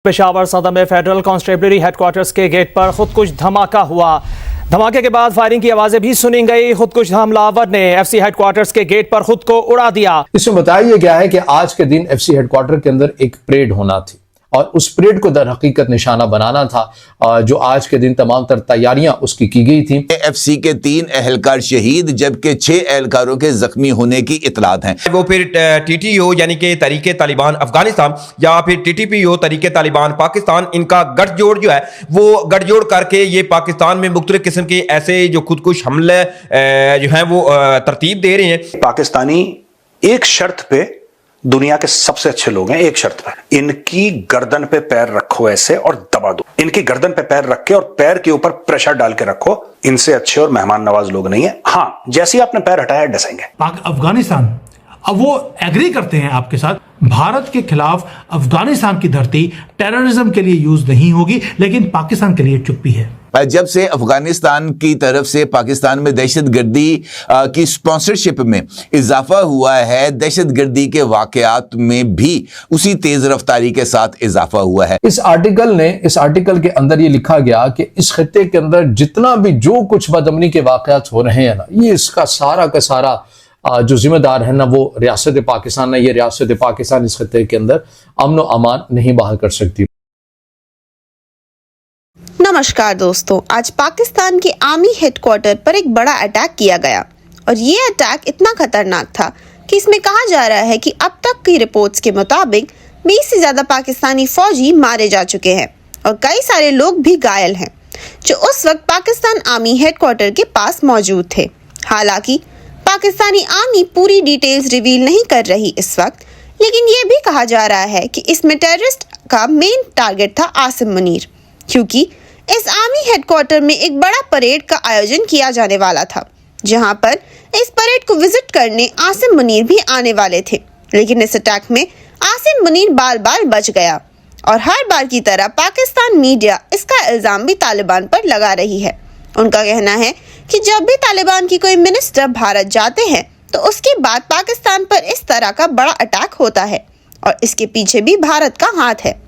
पेशावर सदर में federal constabulary headquarters के गेट पर खुदकुश धमाका हुआ। धमाके के बाद फायरिंग की आवाजें भी सुनी गई। खुदकुश हमलावर ने एफसी हेडक्वार्टर्स के गेट पर खुद को उड़ा दिया। इसमें बताया गया है कि आज के दिन एफसी हेडक्वार्टर के अंदर एक परेड होना थी और उस परेड को दर हकीकत निशाना बनाना था, जो आज के दिन तमाम तर तैयारियां उसकी की गई थी। एफसी के 3 एहलकार शहीद जबकि 6 एहलकारों के जख्मी होने की इतलात हैं। वो फिर टीटीओ यानी कि तरीके तालिबान अफगानिस्तान या फिर टीटीपीओ तरीके तालिबान पाकिस्तान, इनका गठजोड़ जो है वो गठजोड़ करके ये पाकिस्तान में मुख्तलिफ किस्म के ऐसे जो खुदकुश हमले जो हैं वो तरतीब दे रहे हैं। पाकिस्तानी एक शर्त पे दुनिया के सबसे अच्छे लोग हैं, एक शर्त पे, इनकी गर्दन पे पैर रखो ऐसे और दबा दो। इनकी गर्दन पे पैर रख के और पैर के ऊपर प्रेशर डाल के रखो। इनसे अच्छे और मेहमान नवाज लोग नहीं है। हाँ, जैसे ही आपने पैर हटाया डसेंगे। अफगानिस्तान अब वो एग्री करते हैं आपके साथ, भारत के खिलाफ अफगानिस्तान की धरती टेररिज्म के लिए यूज नहीं होगी, लेकिन पाकिस्तान के लिए चुप्पी है। जब से अफगानिस्तान की तरफ से पाकिस्तान में दहशतगर्दी की स्पॉन्सरशिप में इजाफा हुआ है, दहशतगर्दी के वाकयात में भी उसी तेज रफ्तारी के साथ इजाफा हुआ है। इस आर्टिकल के अंदर ये लिखा गया कि इस खत्ते के अंदर जितना भी जो कुछ बदअमनी के वाकयात हो रहे हैं ना, ये इसका सारा का सारा जो जिम्मेदार है ना वो रियासत पाकिस्तान है। ये रियासत पाकिस्तान इस खत्ते के अंदर अमन और अमान नहीं बहाल कर सकती। नमस्कार दोस्तों, आज पाकिस्तान के आर्मी हेडक्वार्टर पर एक बड़ा अटैक किया गया और ये अटैक इतना खतरनाक था कि इसमें कहा जा रहा है कि अब तक की रिपोर्ट्स के मुताबिक 20 से ज्यादा पाकिस्तानी फौजी मारे जा चुके हैं और कई सारे लोग भी घायल हैं जो उस वक्त पाकिस्तान आर्मी हेडक्वार्टर के पास मौजूद थे। हालांकि पाकिस्तानी आर्मी पूरी डिटेल्स रिवील नहीं कर रही इस वक्त, लेकिन ये भी कहा जा रहा है कि इसमें टेररिस्ट का मेन टारगेट था आसिम मुनीर, क्योंकि इस आर्मी हेडक्वार्टर में एक बड़ा परेड का आयोजन किया जाने वाला था, जहां पर इस परेड को विजिट करने आसिम मुनीर भी आने वाले थे। लेकिन इस अटैक में आसिम मुनीर बार बार बच गया और हर बार की तरह पाकिस्तान मीडिया इसका इल्जाम भी तालिबान पर लगा रही है। उनका कहना है कि जब भी तालिबान की कोई मिनिस्टर भारत जाते हैं तो उसके बाद पाकिस्तान पर इस तरह का बड़ा अटैक होता है और इसके पीछे भी भारत का हाथ है।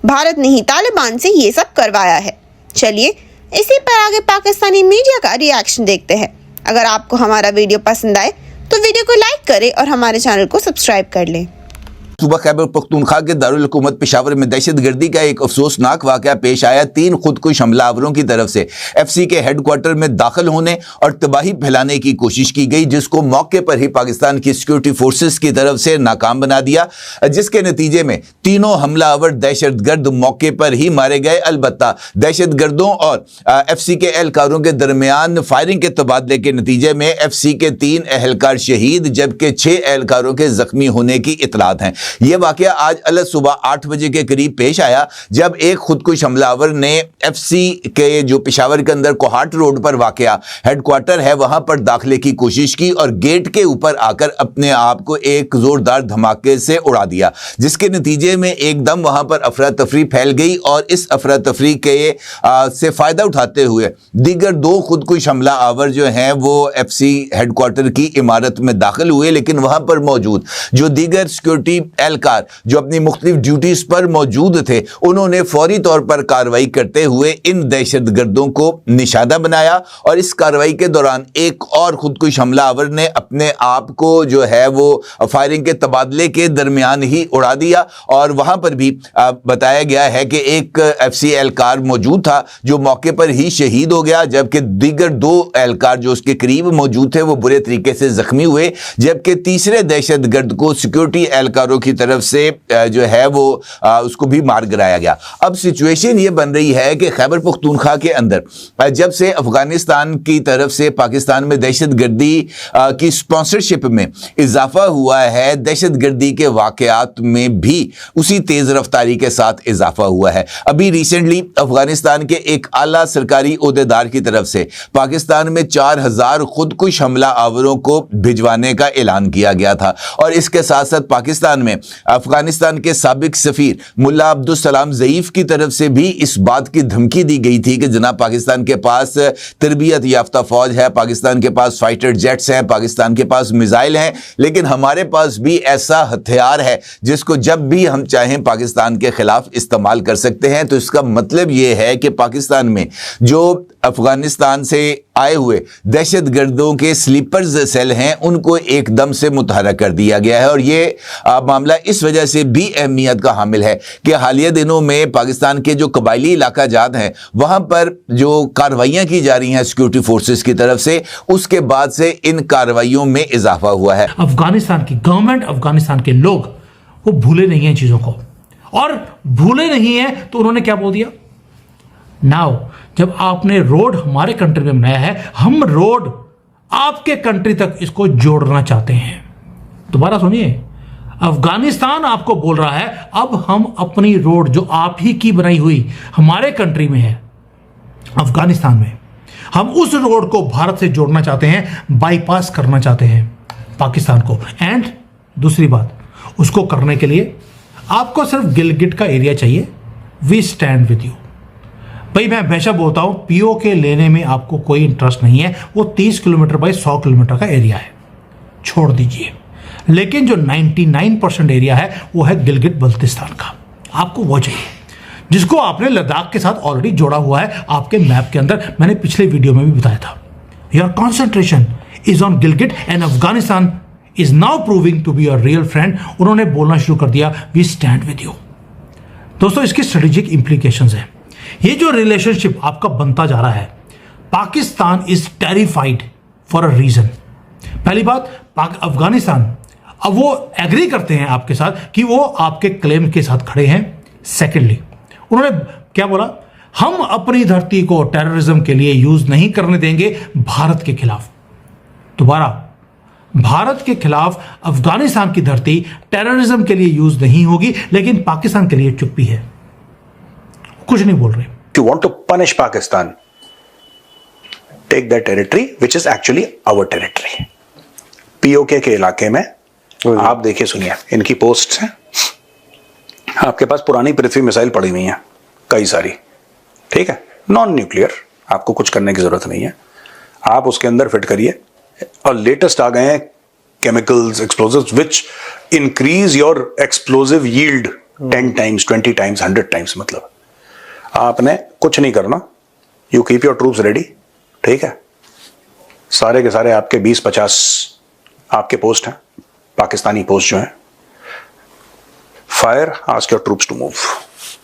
भारत ने ही तालिबान से ये सब करवाया है। चलिए इसी पर आगे पाकिस्तानी मीडिया का रिएक्शन देखते हैं। अगर आपको हमारा वीडियो पसंद आए तो वीडियो को लाइक करें और हमारे चैनल को सब्सक्राइब कर लें। सूबा खैबर पख्तूनख्वा के दारुल हुकूमत पेशावर में दहशतगर्दी का एक अफसोसनाक वाकया पेश आया। 3 खुदकुश हमलावरों की तरफ से एफसी के हेडक्वार्टर में दाखिल होने और तबाही फैलाने की कोशिश की गई, जिसको मौके पर ही पाकिस्तान की सिक्योरिटी फोर्सेस की तरफ से नाकाम बना दिया, जिसके नतीजे में तीनों हमलावर दहशतगर्द मौके पर ही मारे गए। अलबत्ता दहशतगर्दों और एफसी के एहलकारों के दरमियान फायरिंग के तबादले के नतीजे में एफसी के 3 एहलकार शहीद जबकि 6 एहलकारों के जख्मी होने की इतलात हैं। यह वाकया आज अलग सुबह 8 बजे के करीब पेश आया, जब एक खुदकुश हमलावर ने एफसी के जो पेशावर के अंदर कोहाट रोड पर वाकया हेडक्वार्टर है वहां पर दाखिले की कोशिश की और गेट के ऊपर आकर अपने आप को एक जोरदार धमाके से उड़ा दिया, जिसके नतीजे में एकदम वहां पर अफरा तफरी फैल गई और इस अफरा तफरी के से फायदा उठाते हुए दीगर 2 खुदकुश हमला आवर जो हैं वो एफसी हेडक्वार्टर की इमारत में दाखिल हुए, लेकिन वहां पर मौजूद जो दीगर सिक्योरिटी एहलकार जो अपनी मुख्तलिफ ड्यूटीज पर मौजूद थे, उन्होंने फौरी तौर पर कार्रवाई करते हुए इन दहशतगर्दों को निशाना बनाया और इस कार्रवाई के दौरान एक और खुदकुश हमलावर ने अपने आप को जो है वो फायरिंग के तबादले के दरमियान ही उड़ा दिया और वहां पर भी बताया गया है कि एक एफसी एहलकार मौजूद था जो मौके पर ही शहीद हो गया, जबकि दीगर 2 एहलकार जो उसके करीब मौजूद थे वो बुरे तरीके से जख्मी हुए, जबकि तीसरे दहशतगर्द को सिक्योरिटी एहलकारों की तरफ से जो है वो उसको भी मार गिराया गया। अब सिचुएशन ये बन रही है कि खैबर पख्तूनख्वा के अंदर जब से अफगानिस्तान की तरफ से पाकिस्तान में दहशतगर्दी की स्पॉन्सरशिप में इजाफा हुआ है, दहशतगर्दी के वाकयात में भी उसी तेज रफ्तारी के साथ इजाफा हुआ है। अभी रिसेंटली अफगानिस्तान के एक आला सरकारी ओहदेदार की तरफ से पाकिस्तान में 4000 खुदकुश हमला आवरों को भिजवाने का ऐलान किया गया था और इसके साथ साथ पाकिस्तान में अफगानिस्तान के साबिक सफीर मुल्ला अब्दुल सलाम ज़ईफ की तरफ से भी इस बात की धमकी दी गई थी कि जनाब पाकिस्तान के पास तरबियत याफ्ता फौज है, पाकिस्तान के पास फाइटर जेट्स हैं, पाकिस्तान के पास मिसाइल हैं, लेकिन हमारे पास भी ऐसा हथियार है जिसको जब भी हम चाहें पाकिस्तान के खिलाफ इस्तेमाल कर सकते हैं। तो इसका मतलब यह है कि पाकिस्तान में जो अफगानिस्तान से आए हुए दहशतगर्दों के स्लीपर्स सेल हैं उनको एकदम से मुतहर्रिक कर दिया गया है। और ये मामला इस वजह से भी अहमियत का हामिल है कि हालिया दिनों में पाकिस्तान के जो कबायली इलाका जात हैं वहां पर जो कार्रवाइयां की जा रही हैं सिक्योरिटी फोर्सेस की तरफ से, उसके बाद से इन कार्रवाइयों में इजाफा हुआ है। अफगानिस्तान की गवर्नमेंट, अफगानिस्तान के लोग वो भूले नहीं हैं चीजों को, और भूले नहीं हैं तो उन्होंने क्या बोल दिया, नाउ जब आपने रोड हमारे कंट्री में बनाया है, हम रोड आपके कंट्री तक इसको जोड़ना चाहते हैं। दोबारा सुनिए, अफगानिस्तान आपको बोल रहा है अब हम अपनी रोड जो आप ही की बनाई हुई हमारे कंट्री में है, अफगानिस्तान में, हम उस रोड को भारत से जोड़ना चाहते हैं, बाईपास करना चाहते हैं पाकिस्तान को। एंड दूसरी बात, उसको करने के लिए आपको सिर्फ गिलगिट का एरिया चाहिए। We stand with you. भाई मैं हमेशा बोलता हूं पीओके लेने में आपको कोई इंटरेस्ट नहीं है, वो 30 किलोमीटर बाई 100 किलोमीटर का एरिया है, छोड़ दीजिए। लेकिन जो 99% एरिया है वो है गिलगिट बल्तिस्तान का, आपको वो चाहिए, जिसको आपने लद्दाख के साथ ऑलरेडी जोड़ा हुआ है आपके मैप के अंदर। मैंने पिछले वीडियो में भी बताया था, your concentration is on Gilgit and Afghanistan is now proving to be your real friend. उन्होंने बोलना शुरू कर दिया, वी स्टैंड विद यू। दोस्तों, इसकी स्ट्रेटेजिक इंप्लीकेशंस है। ये जो रिलेशनशिप आपका बनता जा रहा है, Pakistan is terrified for a reason. पहली बात, अफगानिस्तान अब वो एग्री करते हैं आपके साथ कि वो आपके क्लेम के साथ खड़े हैं। सेकेंडली, उन्होंने क्या बोला, हम अपनी धरती को टेररिज्म के लिए यूज नहीं करने देंगे भारत के खिलाफ। दोबारा, भारत के खिलाफ अफगानिस्तान की धरती टेररिज्म के लिए यूज नहीं होगी, लेकिन पाकिस्तान के लिए चुप्पी है, कुछ नहीं बोल रहे। You want to punish Pakistan, take that territory which is actually our territory. POK के इलाके में आप देखिए, सुनिए, इनकी पोस्ट्स हैं, आपके पास पुरानी पृथ्वी मिसाइल पड़ी हुई हैं कई सारी, ठीक है, नॉन न्यूक्लियर, आपको कुछ करने की जरूरत नहीं है, आप उसके अंदर फिट करिए। और लेटेस्ट आ गए हैं chemicals, explosives which increase your explosive yield 10 times, 20 times, 100 times. मतलब आपने कुछ नहीं करना, you keep your troops ready, ठीक है। सारे के सारे आपके 20-50 आपके पोस्ट हैं, पाकिस्तानी पोस्ट जो हैं। Fire, ask your troops to move,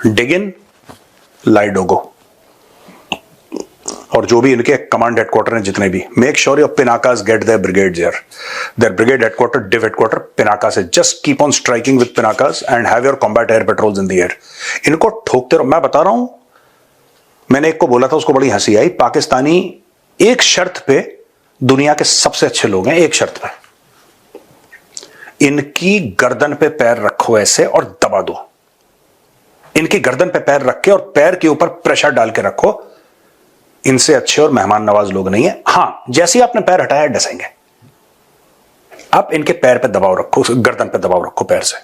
dig in, lie doggo. और जो भी इनके कमांड हेडक्वार्टर हैं जितने भी, make sure your Pinakas get there brigades here, there brigade headquarter, div headquarter Pinaka से, just keep on striking with Pinakas and have your combat air patrols in the air. इनको ठोकते रहो। मैं बता रहा हूं, मैंने एक को बोला था, उसको बड़ी हंसी आई। पाकिस्तानी एक शर्त पे दुनिया के सबसे अच्छे लोग हैं, एक शर्त पे, इनकी गर्दन पे पैर रखो ऐसे और दबा दो। इनकी गर्दन पे पैर रख के और पैर के ऊपर प्रेशर डाल के रखो। इनसे अच्छे और मेहमान नवाज लोग नहीं है। हां, जैसे ही आपने पैर हटाया डसेंगे। आप इनके पैर पे दबाव रखो, गर्दन पे दबाव रखो पैर से।